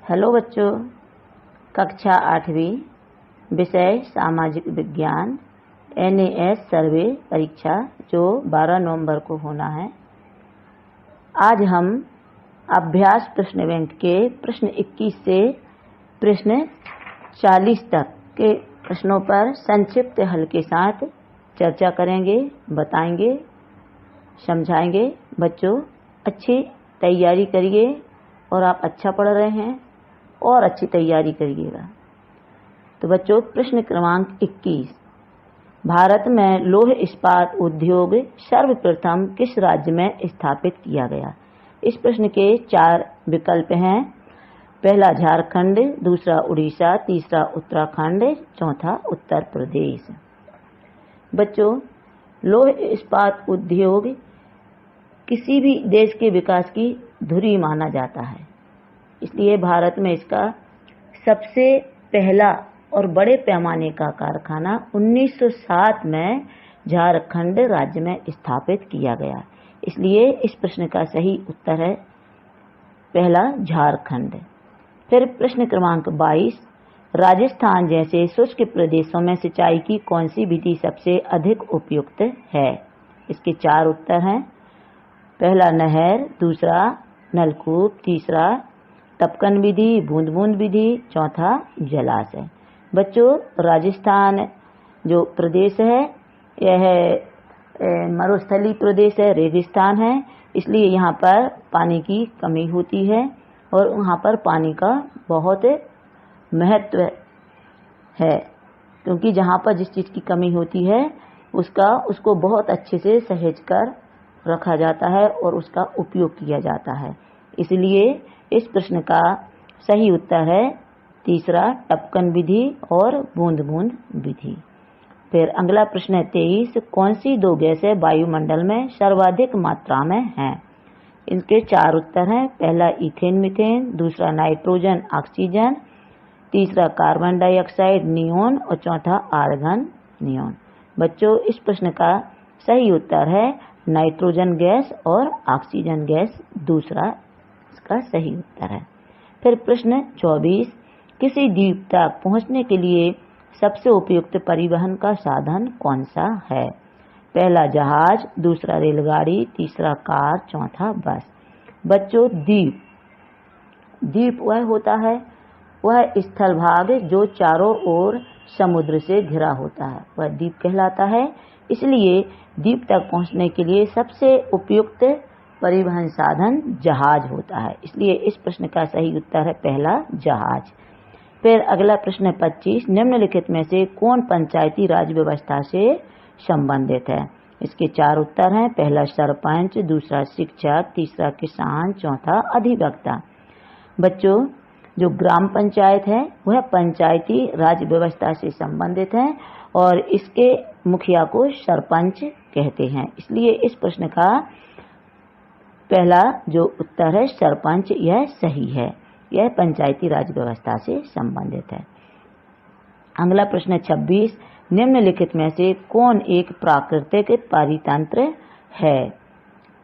Hello बच्चों, कक्षा 8वीं विषय सामाजिक विज्ञान NAS सर्वे परीक्षा जो 12 नवंबर को होना है। आज हम अभ्यास प्रश्न बैंक के प्रश्न 21 से प्रश्न 40 तक के प्रश्नों पर संक्षिप्त हल के साथ चर्चा करेंगे, बताएंगे, समझाएंगे। बच्चों अच्छी तैयारी करिए और आप अच्छा पढ़ रहे हैं और अच्छी तैयारी करिएगा। तो बच्चों प्रश्न क्रमांक 21, भारत में लौह इस्पात उद्योग सर्वप्रथम किस राज्य में स्थापित किया गया? इस प्रश्न के 4 विकल्प हैं। पहला झारखंड, दूसरा उड़ीसा, तीसरा उत्तराखंड, चौथा उत्तर प्रदेश। बच्चों लौह इस्पात उद्योग किसी भी देश के विकास की धुरी माना जाता है, इसलिए भारत में इसका सबसे पहला और बड़े पैमाने का कारखाना 1907 में झारखंड राज्य में स्थापित किया गया। इसलिए इस प्रश्न का सही उत्तर है पहला झारखंड। फिर प्रश्न क्रमांक 22, राजस्थान जैसे शुष्क प्रदेशों में सिंचाई की कौन सी विधि सबसे अधिक उपयुक्त है? इसके 4 उत्तर हैं। पहला नहर, दूसरा नलकूप, तीसरा टपकन विधि, बूंद बूंद विधि, चौथा जलाशय। बच्चों राजस्थान जो प्रदेश है यह मरुस्थलीय प्रदेश है, रेगिस्तान है, इसलिए यहाँ पर पानी की कमी होती है और वहाँ पर पानी का बहुत महत्व है, क्योंकि जहाँ पर जिस चीज़ की कमी होती है उसको बहुत अच्छे से सहेज कर रखा जाता है और उसका उपयोग किया जाता है। इसलिए इस प्रश्न का सही उत्तर है तीसरा टपकन विधि और बूंद बूंद विधि। फिर अगला प्रश्न है 23, कौन सी 2 गैसें वायुमंडल में सर्वाधिक मात्रा में हैं? इनके 4 उत्तर हैं। पहला इथेन मीथेन, दूसरा नाइट्रोजन ऑक्सीजन, तीसरा कार्बन डाइऑक्साइड नियोन और चौथा आर्गन नियोन। बच्चों इस प्रश्न का सही उत्तर है नाइट्रोजन गैस और ऑक्सीजन गैस दूसरा इसका सही उत्तर है। फिर प्रश्न 24, किसी द्वीप तक पहुंचने के लिए सबसे उपयुक्त परिवहन का साधन कौन सा है? पहला जहाज, दूसरा रेलगाड़ी, तीसरा कार, चौथा बस। बच्चों द्वीप वह होता है, वह स्थल भाग जो चारों ओर समुद्र से घिरा होता है, वह द्वीप कहलाता है। इसलिए द्वीप तक पहुंचने के लिए सबसे उपयुक्त परिवहन साधन जहाज होता है। इसलिए इस प्रश्न का सही उत्तर है पहला जहाज। फिर अगला प्रश्न 25, निम्नलिखित में से कौन पंचायती राज व्यवस्था से संबंधित है? इसके 4 उत्तर हैं। पहला सरपंच, दूसरा शिक्षक, तीसरा किसान, चौथा अधिवक्ता। बच्चों जो ग्राम पंचायत है वह पंचायती राज व्यवस्था से संबंधित है और इसके मुखिया को सरपंच कहते हैं। इसलिए इस प्रश्न का पहला जो उत्तर है सरपंच यह सही है, यह पंचायती राज व्यवस्था से संबंधित है। अगला प्रश्न 26, निम्नलिखित में से कौन एक प्राकृतिक पारितंत्र है?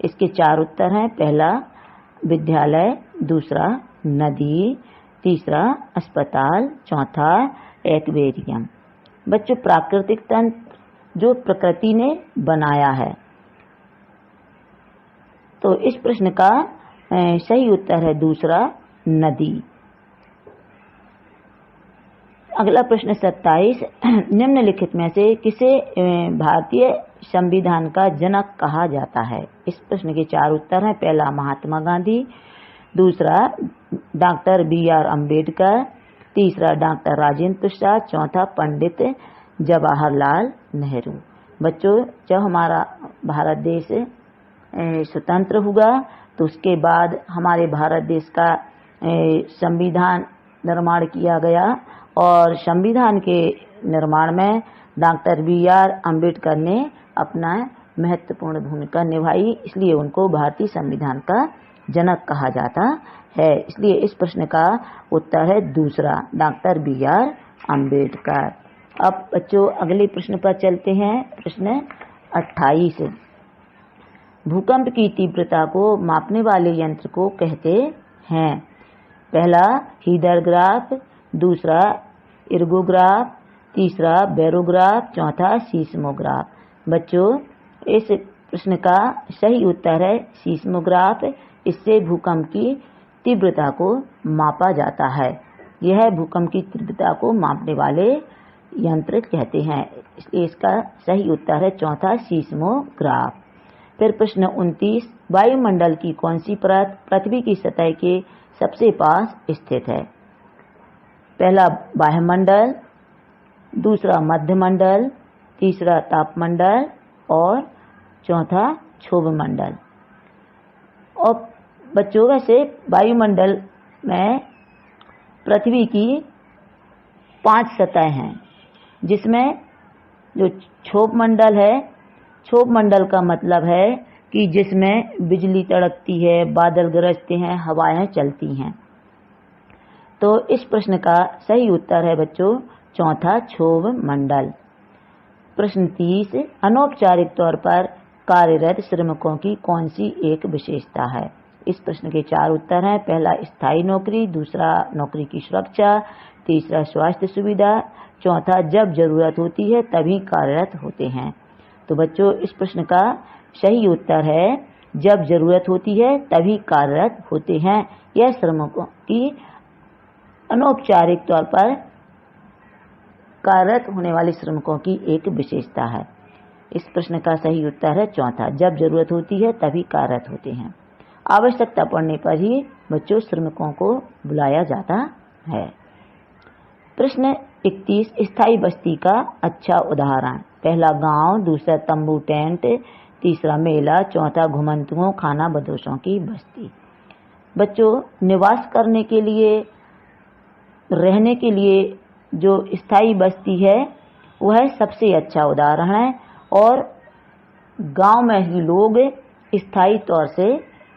इसके 4 उत्तर हैं। पहला विद्यालय, दूसरा नदी, तीसरा अस्पताल, चौथा एक्वेरियम। बच्चों प्राकृतिक तंत्र जो प्रकृति ने बनाया है, तो इस प्रश्न का सही उत्तर है दूसरा नदी। अगला प्रश्न 27, निम्नलिखित में से किसे भारतीय संविधान का जनक कहा जाता है? इस प्रश्न के 4 उत्तर हैं। पहला महात्मा गांधी, दूसरा डॉक्टर BR अम्बेडकर, तीसरा डॉक्टर राजेंद्र प्रसाद, चौथा पंडित जवाहरलाल नेहरू। बच्चों जब हमारा भारत देश स्वतंत्र हुआ तो उसके बाद हमारे भारत देश का संविधान निर्माण किया गया और संविधान के निर्माण में डॉक्टर BR अम्बेडकर ने अपना महत्वपूर्ण भूमिका निभाई, इसलिए उनको भारतीय संविधान का जनक कहा जाता है। इसलिए इस प्रश्न का उत्तर है दूसरा डॉक्टर BR अम्बेडकर। अब बच्चों अगले प्रश्न पर चलते हैं। प्रश्न 28, भूकंप की तीव्रता को मापने वाले यंत्र को कहते हैं? पहला हीदरग्राफ, दूसरा इर्गोग्राफ, तीसरा बैरोग्राफ, चौथा सीस्मोग्राफ। बच्चों, इस प्रश्न का सही उत्तर है सीस्मोग्राफ। इससे भूकंप की तीव्रता को मापा जाता है। यह भूकंप की तीव्रता को मापने वाले यंत्र कहते हैं, इसलिए इसका सही उत्तर है चौथा सीस्मोग्राफ। फिर प्रश्न 29, वायुमंडल की कौन सी परत पृथ्वी की सतह के सबसे पास स्थित है? पहला बाह्यमंडल, दूसरा मध्यमंडल, तीसरा तापमंडल और चौथा क्षोभमंडल। और बच्चों, वैसे वायुमंडल में पृथ्वी की 5 सतह हैं, जिसमें जो क्षोभमंडल है, क्षोभमंडल का मतलब है कि जिसमें बिजली तड़कती है, बादल गरजते हैं, हवाएं चलती हैं। तो इस प्रश्न का सही उत्तर है बच्चों चौथा क्षोभमंडल। प्रश्न 30, अनौपचारिक तौर पर कार्यरत श्रमिकों की कौन सी एक विशेषता है? इस प्रश्न के 4 उत्तर हैं। पहला स्थायी नौकरी, दूसरा नौकरी की सुरक्षा, तीसरा स्वास्थ्य सुविधा, चौथा जब जरूरत होती है तभी कार्यरत होते हैं। तो बच्चों, इस प्रश्न का सही उत्तर है जब जरूरत होती है तभी कार्यरत होते हैं। यह श्रमिकों की अनौपचारिक तौर पर कार्यरत होने वाले श्रमिकों की एक विशेषता है। इस प्रश्न का सही उत्तर है चौथा, जब जरूरत होती है तभी कार्यरत होते हैं। आवश्यकता पड़ने पर ही बच्चों श्रमिकों को बुलाया जाता है। प्रश्न 31, स्थायी बस्ती का अच्छा उदाहरण। पहला गांव, दूसरा तंबू टेंट, तीसरा मेला, चौथा घुमंतुओं खाना बदोशों की बस्ती। बच्चों, निवास करने के लिए, रहने के लिए जो स्थायी बस्ती है वह सबसे अच्छा उदाहरण है, और गांव में ही लोग स्थायी तौर से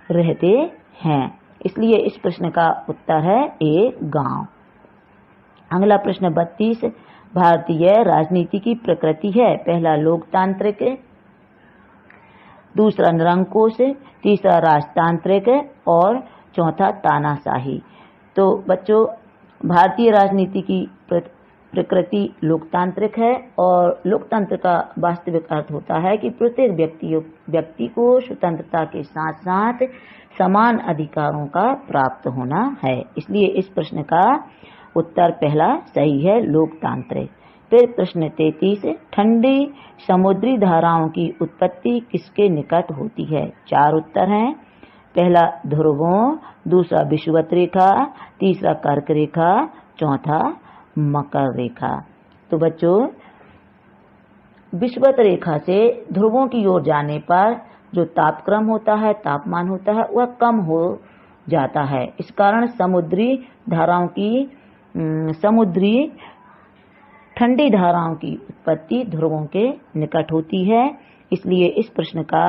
रहते हैं, इसलिए इस प्रश्न का उत्तर है ए गांव। अगला प्रश्न 32, भारतीय राजनीति की प्रकृति है। पहला लोकतांत्रिक, दूसरा निरंकुश, तीसरा राजतांत्रिक और चौथा तानाशाही। तो बच्चों, भारतीय राजनीति की प्रकृति लोकतांत्रिक है, और लोकतंत्र का वास्तविक अर्थ होता है कि प्रत्येक व्यक्ति को स्वतंत्रता के साथ साथ समान अधिकारों का प्राप्त होना है, इसलिए इस प्रश्न का उत्तर पहला सही है, लोकतांत्रिक। फिर प्रश्न 33, ठंडी समुद्री धाराओं की उत्पत्ति किसके निकट होती है? 4 उत्तर हैं। पहला ध्रुवों, दूसरा विषुवत रेखा, तीसरा कर्क रेखा, चौथा मकर रेखा। तो बच्चों, विषुवत रेखा से ध्रुवों की ओर जाने पर जो तापक्रम होता है, तापमान होता है, वह कम हो जाता है। इस कारण समुद्री ठंडी धाराओं की उत्पत्ति ध्रुवों के निकट होती है, इसलिए इस प्रश्न का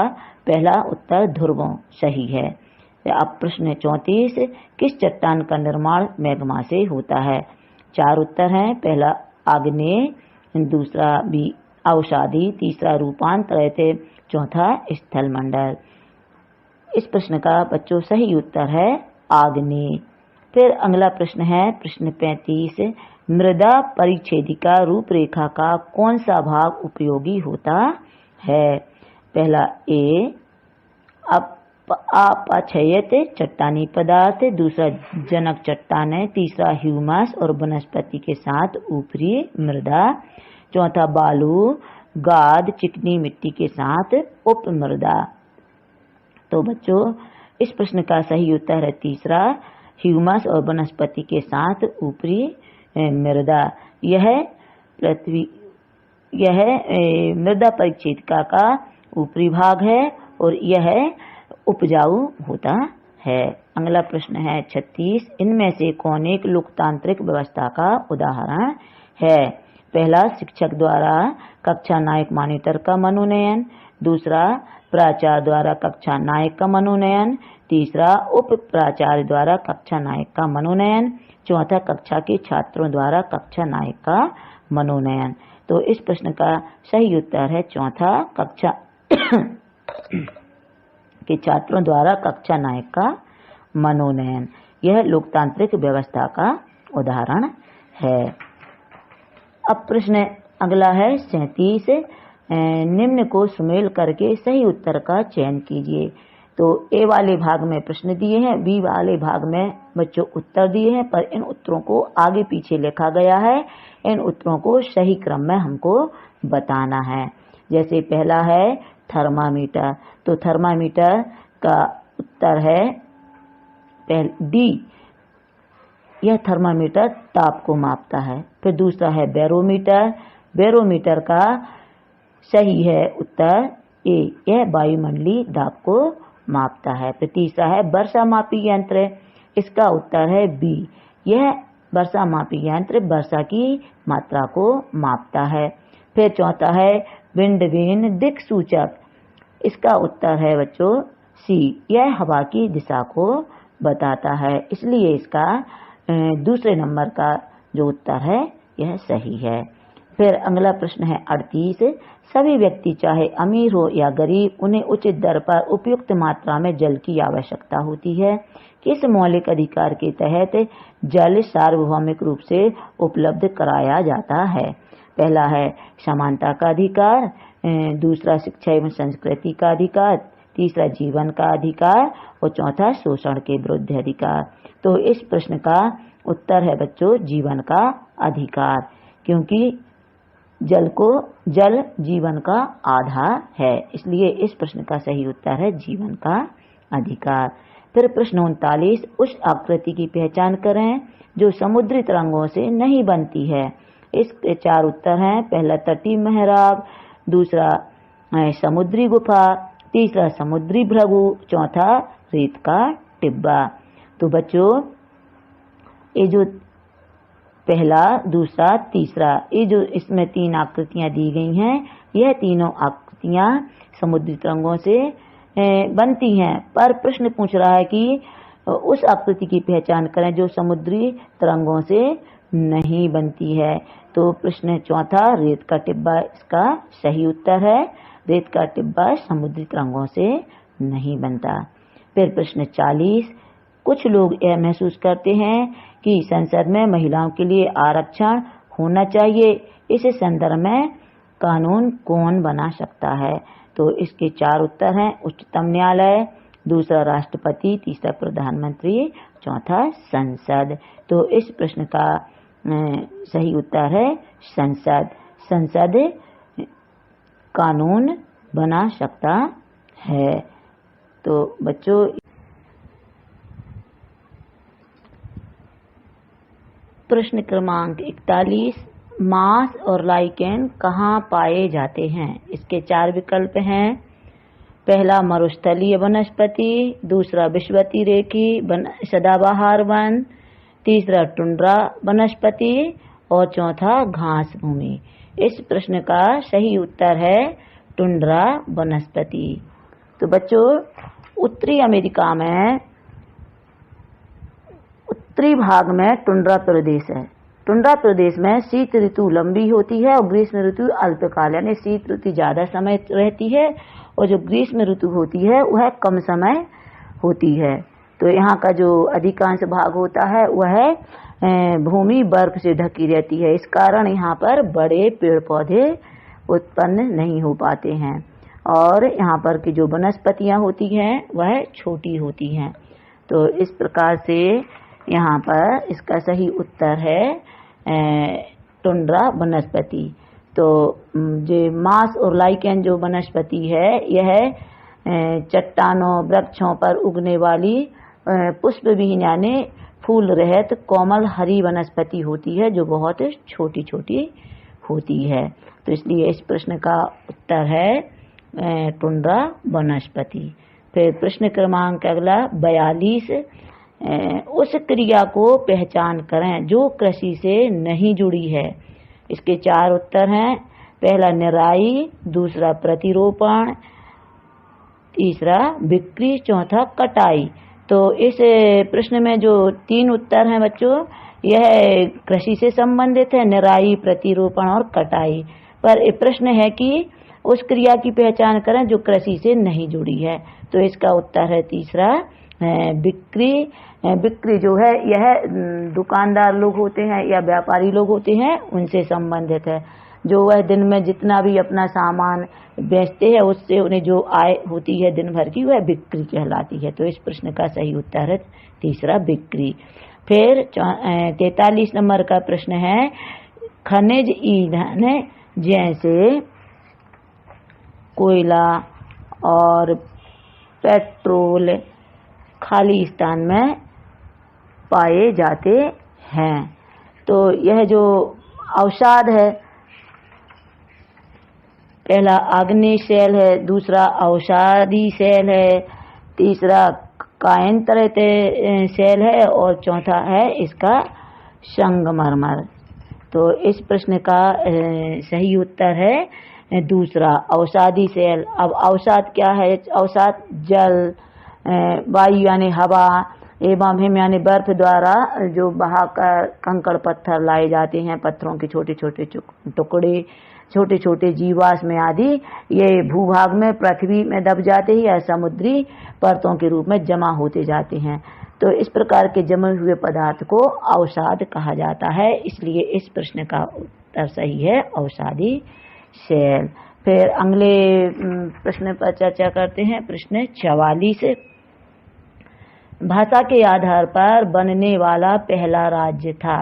पहला उत्तर ध्रुवों सही है। अब प्रश्न 34, किस चट्टान का निर्माण मैग्मा से होता है? 4 उत्तर हैं। पहला आग्नेय, दूसरा भी अवसादी, तीसरा रूपांतरित, चौथा स्थलमंडल। इस प्रश्न का बच्चों सही उत्तर है आग्नेय। फिर अगला प्रश्न है प्रश्न 35, मृदा परिच्छेदिका रूपरेखा का कौन सा भाग उपयोगी होता है? पहला ए अपक्षयित चट्टानी पदार्थ, दूसरा जनक चट्टानें, तीसरा ह्यूमस और वनस्पति के साथ ऊपरी मृदा, चौथा बालू गाद चिकनी मिट्टी के साथ उप मृदा। तो बच्चों, इस प्रश्न का सही उत्तर है तीसरा, ह्यूमस और वनस्पति के साथ ऊपरी मृदा। यह मृदा परिच्छेदिका का ऊपरी भाग है और यह उपजाऊ होता है। अगला प्रश्न है 36, इनमें से कौन एक लोकतांत्रिक व्यवस्था का उदाहरण है? पहला शिक्षक द्वारा कक्षा नायक मॉनिटर का मनोनयन, दूसरा प्राचार्य द्वारा कक्षा नायक का मनोनयन, तीसरा उप प्राचार्य द्वारा कक्षा नायक का मनोनयन, चौथा कक्षा के छात्रों द्वारा कक्षा नायक का मनोनयन। तो इस प्रश्न का सही उत्तर है चौथा, कक्षा के छात्रों द्वारा कक्षा नायक का मनोनयन। यह लोकतांत्रिक व्यवस्था का उदाहरण है। अब प्रश्न अगला है 37। निम्न को सुमेल करके सही उत्तर का चयन कीजिए। तो ए वाले भाग में प्रश्न दिए हैं, बी वाले भाग में बच्चों उत्तर दिए हैं, पर इन उत्तरों को आगे पीछे लिखा गया है। इन उत्तरों को सही क्रम में हमको बताना है। जैसे पहला है थर्मामीटर, तो थर्मामीटर का उत्तर है डी, यह थर्मामीटर ताप को मापता है। फिर दूसरा है बैरोमीटर, बैरोमीटर का सही है उत्तर ए, यह वायुमंडलीय दाब को मापता है। फिर तीसरा है वर्षा मापी यंत्र, इसका उत्तर है बी, यह वर्षा मापी यंत्र वर्षा की मात्रा को मापता है। फिर चौथा है विंड वेन दिक् सूचक, इसका उत्तर है बच्चों सी, यह हवा की दिशा को बताता है, इसलिए इसका दूसरे नंबर का जो उत्तर है यह सही है। फिर अगला प्रश्न है 38। सभी व्यक्ति चाहे अमीर हो या गरीब, उन्हें उचित दर पर उपयुक्त मात्रा में जल की आवश्यकता होती है। किस मौलिक अधिकार के तहत जल सार्वभौमिक रूप से उपलब्ध कराया जाता है? पहला है समानता का अधिकार, दूसरा शिक्षा एवं संस्कृति का अधिकार, तीसरा जीवन का अधिकार और चौथा शोषण के विरुद्ध अधिकार। तो इस प्रश्न का उत्तर है बच्चों जीवन का अधिकार, क्योंकि जल जीवन का आधार है, इसलिए इस प्रश्न का सही उत्तर है जीवन का अधिकार। फिर प्रश्न 39। उस आकृति की पहचान करें जो समुद्री तरंगों से नहीं बनती है। इसके 4 उत्तर हैं। पहला तटीय मेहराब, दूसरा समुद्री गुफा, तीसरा समुद्री भृगु, चौथा रेत का टिब्बा। तो बच्चों ये जो पहला, दूसरा, तीसरा, ये जो इसमें 3 आकृतियां दी गई हैं, यह तीनों आकृतियां समुद्री तरंगों से बनती हैं, पर प्रश्न पूछ रहा है कि उस आकृति की पहचान करें जो समुद्री तरंगों से नहीं बनती है। तो प्रश्न चौथा रेत का टिब्बा इसका सही उत्तर है, रेत का टिब्बा समुद्री तरंगों से नहीं बनता। फिर प्रश्न 40। कुछ लोग यह महसूस करते हैं कि संसद में महिलाओं के लिए आरक्षण होना चाहिए, इस संदर्भ में कानून कौन बना सकता है? तो इसके 4 उत्तर हैं। उच्चतम न्यायालय, दूसरा राष्ट्रपति, तीसरा प्रधानमंत्री, चौथा संसद। तो इस प्रश्न का सही उत्तर है संसद। संसद कानून बना सकता है। तो बच्चों प्रश्न क्रमांक 41। मांस और लाइकेन कहाँ पाए जाते हैं? इसके 4 विकल्प हैं। पहला मरुस्थलीय वनस्पति, दूसरा विषुवतीय रेखी सदाबहार वन, तीसरा टुंड्रा वनस्पति और चौथा घास भूमि। इस प्रश्न का सही उत्तर है टुंड्रा वनस्पति। तो बच्चों उत्तरी अमेरिका में उत्तरी भाग में टुंड्रा प्रदेश है। टुंड्रा प्रदेश में शीत ऋतु लंबी होती है और ग्रीष्म ऋतु अल्पकाल, यानी शीत ऋतु ज्यादा समय रहती है और जो ग्रीष्म ऋतु होती है वह कम समय होती है। तो यहाँ का जो अधिकांश भाग होता है वह भूमि बर्फ से ढकी रहती है, इस कारण यहाँ पर बड़े पेड़ पौधे उत्पन्न नहीं हो पाते हैं और यहाँ पर की जो वनस्पतियाँ होती हैं वह छोटी होती हैं। तो इस प्रकार से यहाँ पर इसका सही उत्तर है टुंड्रा वनस्पति। तो जो मांस और लाइकेन जो वनस्पति है यह चट्टानों वृक्षों पर उगने वाली पुष्पविहीन यानी फूल रहित कोमल हरी वनस्पति होती है जो बहुत छोटी छोटी होती है। तो इसलिए इस प्रश्न का उत्तर है टुंड्रा वनस्पति। फिर प्रश्न क्रमांक अगला 42। उस क्रिया को पहचान करें जो कृषि से नहीं जुड़ी है। इसके 4 उत्तर हैं। पहला निराई, दूसरा प्रतिरोपण, तीसरा बिक्री, चौथा कटाई। तो इस प्रश्न में जो 3 उत्तर हैं बच्चों यह कृषि से संबंधित है, निराई, प्रतिरोपण और कटाई। पर प्रश्न है कि उस क्रिया की पहचान करें जो कृषि से नहीं जुड़ी है। तो इसका उत्तर है तीसरा बिक्री जो है यह दुकानदार लोग होते हैं या व्यापारी लोग होते हैं उनसे संबंधित है। जो वह दिन में जितना भी अपना सामान बेचते हैं उससे उन्हें जो आय होती है दिन भर की वह बिक्री कहलाती है। तो इस प्रश्न का सही उत्तर है तीसरा बिक्री। फिर 43 नंबर का प्रश्न है खनिज ईंधन जैसे कोयला और पेट्रोल खाली स्थान में पाए जाते हैं। तो यह जो अवसाद है, पहला आग्नेय शैल है, दूसरा अवसादी शैल है, तीसरा कायंत्रित शैल है और चौथा है इसका संगमरमर। तो इस प्रश्न का सही उत्तर है दूसरा अवसादी शैल। अब अवसाद क्या है? अवसाद जल, वायु यानी हवा एवं हिम यानी बर्फ द्वारा जो बहाकर कंकड़ पत्थर लाए जाते हैं, पत्थरों के छोटे छोटे टुकड़े, छोटे छोटे जीवाश्म आदि, ये भूभाग में पृथ्वी में दब जाते हैं या समुद्री परतों के रूप में जमा होते जाते हैं। तो इस प्रकार के जमे हुए पदार्थ को अवसाद कहा जाता है। इसलिए इस प्रश्न का उत्तर सही है अवसादी शैल। फिर अगले प्रश्न पर चर्चा करते हैं। प्रश्न 44 भाषा के आधार पर बनने वाला पहला राज्य था।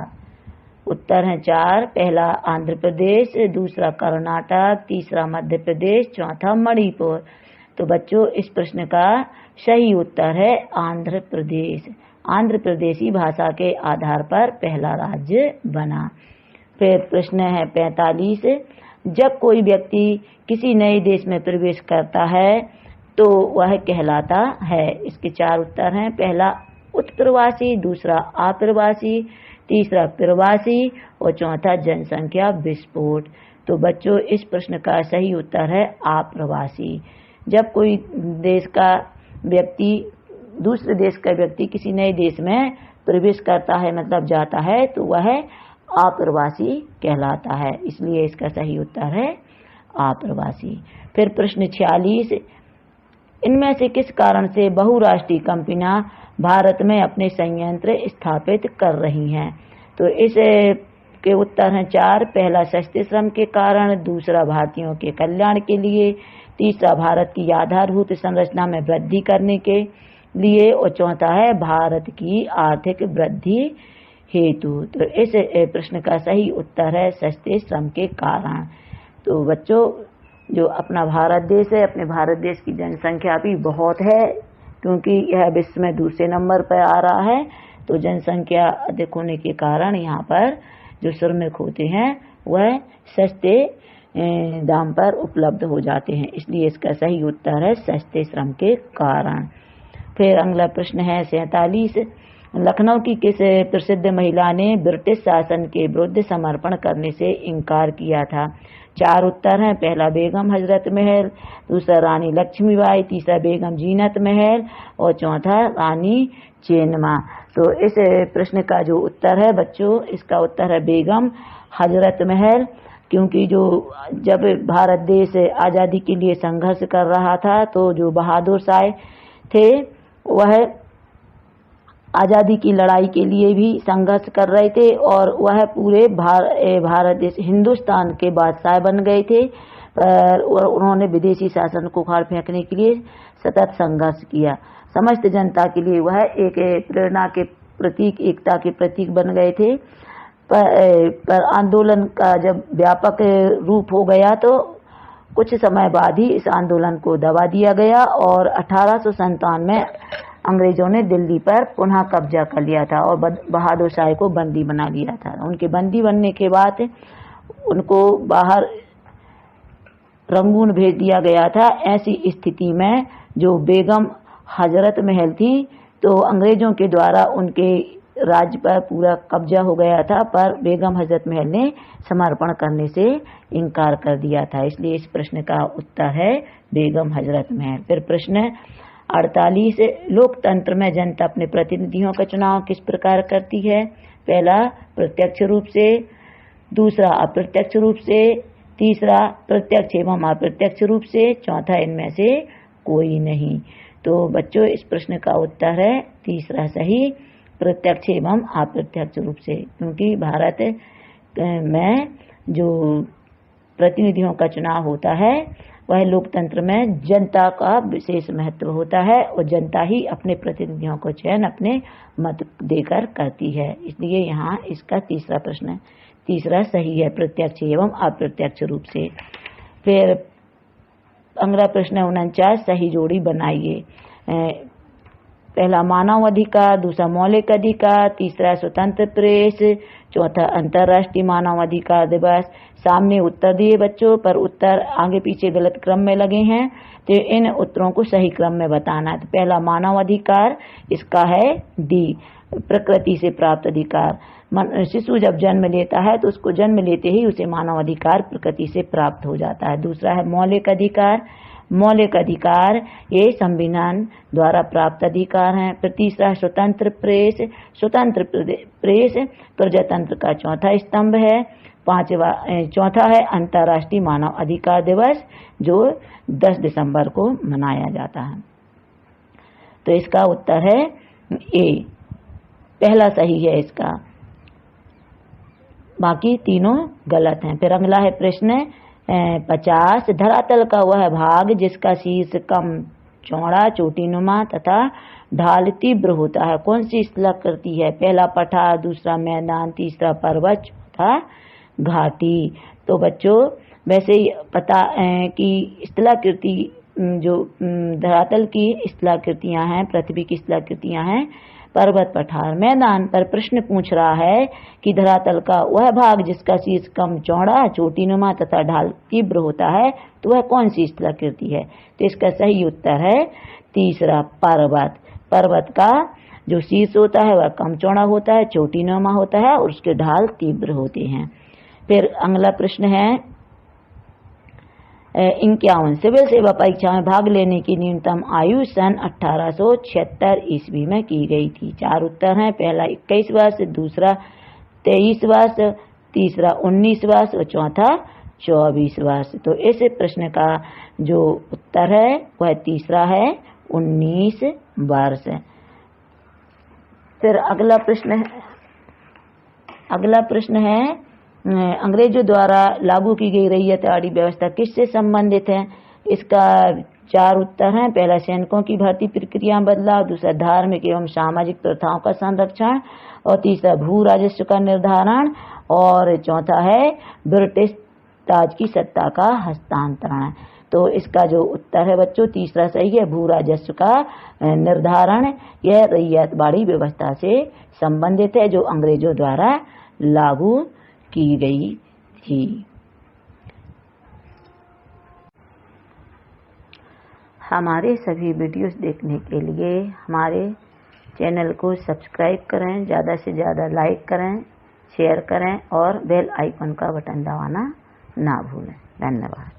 उत्तर है 4। पहला आंध्र प्रदेश, दूसरा कर्नाटक, तीसरा मध्य प्रदेश, चौथा मणिपुर। तो बच्चों इस प्रश्न का सही उत्तर है आंध्र प्रदेश। आंध्र प्रदेशी भाषा के आधार पर पहला राज्य बना। फिर प्रश्न है 45 जब कोई व्यक्ति किसी नए देश में प्रवेश करता है तो वह कहलाता है। इसके 4 उत्तर हैं। पहला उत्प्रवासी, दूसरा अप्रवासी, तीसरा प्रवासी और चौथा जनसंख्या विस्फोट। तो बच्चों इस प्रश्न का सही उत्तर है अप्रवासी। जब कोई देश का व्यक्ति दूसरे देश का व्यक्ति किसी नए देश में प्रवेश करता है मतलब जाता है तो वह अप्रवासी कहलाता है। इसलिए इसका सही उत्तर है अप्रवासी। फिर प्रश्न 46 इनमें से किस कारण से बहुराष्ट्रीय कंपनियां भारत में अपने संयंत्र स्थापित कर रही हैं? तो इस के उत्तर हैं 4। पहला सस्ते श्रम के कारण, दूसरा भारतीयों के कल्याण के लिए, तीसरा भारत की आधारभूत संरचना में वृद्धि करने के लिए और चौथा है भारत की आर्थिक वृद्धि हेतु। तो इस प्रश्न का सही उत्तर है सस्ते श्रम के कारण। तो बच्चों जो अपना भारत देश है, अपने भारत देश की जनसंख्या भी बहुत है क्योंकि यह विश्व में दूसरे नंबर पर आ रहा है। तो जनसंख्या अधिक होने के कारण यहाँ पर जो श्रमिक होते हैं वह सस्ते दाम पर उपलब्ध हो जाते हैं। इसलिए इसका सही उत्तर है सस्ते श्रम के कारण। फिर अगला प्रश्न है 47 लखनऊ की किस प्रसिद्ध महिला ने ब्रिटिश शासन के विरुद्ध समर्पण करने से इनकार किया था? 4 उत्तर हैं। पहला बेगम हजरत महल, दूसरा रानी लक्ष्मीबाई, तीसरा बेगम जीनत महल और चौथा रानी चेन्नम्मा। तो इस प्रश्न का जो उत्तर है बच्चों इसका उत्तर है बेगम हजरत महल। क्योंकि जो जब भारत देश आज़ादी के लिए संघर्ष कर रहा था तो जो बहादुर शाह थे वह आज़ादी की लड़ाई के लिए भी संघर्ष कर रहे थे और वह पूरे भारत देश हिंदुस्तान के बादशाह बन गए थे। पर उन्होंने विदेशी शासन को उखाड़ फेंकने के लिए सतत संघर्ष किया। समस्त जनता के लिए वह एक प्रेरणा के प्रतीक, एकता के प्रतीक बन गए थे। पर आंदोलन का जब व्यापक रूप हो गया तो कुछ समय बाद ही इस आंदोलन को दबा दिया गया और 1857 में अंग्रेजों ने दिल्ली पर पुनः कब्जा कर लिया था और बहादुर शाह को बंदी बना लिया था। उनके बंदी बनने के बाद उनको बाहर रंगून भेज दिया गया था। ऐसी स्थिति में जो बेगम हजरत महल थी तो अंग्रेजों के द्वारा उनके राज्य पर पूरा कब्जा हो गया था, पर बेगम हजरत महल ने समर्पण करने से इनकार कर दिया था। इसलिए इस प्रश्न का उत्तर है बेगम हजरत महल। फिर प्रश्न 48 लोकतंत्र में जनता अपने प्रतिनिधियों का चुनाव किस प्रकार करती है? पहला प्रत्यक्ष रूप से, दूसरा अप्रत्यक्ष रूप से, तीसरा प्रत्यक्ष एवं अप्रत्यक्ष रूप से, चौथा इनमें से कोई नहीं। तो बच्चों इस प्रश्न का उत्तर है तीसरा सही, प्रत्यक्ष एवं अप्रत्यक्ष रूप से, क्योंकि भारत में जो प्रतिनिधियों का चुनाव होता है वह लोकतंत्र में जनता का विशेष महत्व होता है और जनता ही अपने प्रतिनिधियों को चयन अपने मत देकर करती है। इसलिए यहाँ इसका तीसरा प्रश्न तीसरा सही है, प्रत्यक्ष एवं अप्रत्यक्ष रूप से। फिर अगला प्रश्न 49, सही जोड़ी बनाइए। पहला मानव अधिकार, दूसरा मौलिक अधिकार, तीसरा स्वतंत्र प्रेस, चौथा अंतर्राष्ट्रीय मानव अधिकार दिवस। सामने उत्तर दिए बच्चों, पर उत्तर आगे पीछे गलत क्रम में लगे हैं, तो इन उत्तरों को सही क्रम में बताना है। तो पहला मानव अधिकार, इसका है डी, प्रकृति से प्राप्त अधिकार। शिशु जब जन्म लेता है तो उसको जन्म लेते ही उसे मानव अधिकार प्रकृति से प्राप्त हो जाता है। दूसरा है मौलिक अधिकार, मौलिक अधिकार ये संविधान द्वारा प्राप्त अधिकार हैं। फिर तीसरा स्वतंत्र प्रेस, स्वतंत्र प्रेस प्रजातंत्र का चौथा स्तंभ है। चौथा है अंतर्राष्ट्रीय मानव अधिकार दिवस, जो 10 दिसंबर को मनाया जाता है। तो इसका उत्तर है ए, पहला सही है इसका, बाकी तीनों गलत हैं। फिर अगला है प्रश्न 50, धरातल का वह भाग जिसका शीर्ष कम चौड़ा चोटीनुमा तथा ढाल तीव्र होता है, कौन सी स्थलाकृति है? पहला पठार, दूसरा मैदान, तीसरा पर्वत, चौथा घाटी। तो बच्चों वैसे ही पता कि स्थलाकृति जो धरातल की स्थलाकृतियां हैं, पृथ्वी की स्थलाकृतियां हैं पर्वत, पठार, मैदान, पर प्रश्न पूछ रहा है कि धरातल का वह भाग जिसका शीर्ष कम चौड़ा चोटीनुमा तथा ढाल तीव्र होता है, तो वह कौन सी स्थलाकृति है? तो इसका सही उत्तर है तीसरा पर्वत। पर्वत का जो शीर्ष होता है वह कम चौड़ा होता है, चोटीनुमा होता है और उसके ढाल तीव्र होते हैं। फिर अगला प्रश्न है 51, सिविल सेवा परीक्षा में भाग लेने की न्यूनतम आयु सन 1876 ईस्वी में की गई थी। 4 उत्तर हैं, पहला 21 वर्ष, दूसरा 23 वर्ष, तीसरा 19 वर्ष और चौथा 24 वर्ष। तो इस प्रश्न का जो उत्तर है वह तीसरा है 19 वर्ष। फिर अगला प्रश्न है अंग्रेजों द्वारा लागू की गई रैयतवाड़ी व्यवस्था किससे संबंधित है? इसका 4 उत्तर हैं, पहला सैनिकों की भर्ती प्रक्रिया बदलाव, दूसरा धार्मिक एवं सामाजिक प्रथाओं का संरक्षण और तीसरा भू राजस्व का निर्धारण और चौथा है ब्रिटिश ताज की सत्ता का हस्तांतरण। तो इसका जो उत्तर है बच्चों तीसरा सही है, भू राजस्व का निर्धारण। यह रैयतवाड़ी व्यवस्था से संबंधित है जो अंग्रेजों द्वारा लागू की गई थी। हमारे सभी वीडियोस देखने के लिए हमारे चैनल को सब्सक्राइब करें, ज़्यादा से ज़्यादा लाइक करें, शेयर करें और बेल आइकन का बटन दबाना ना भूलें। धन्यवाद।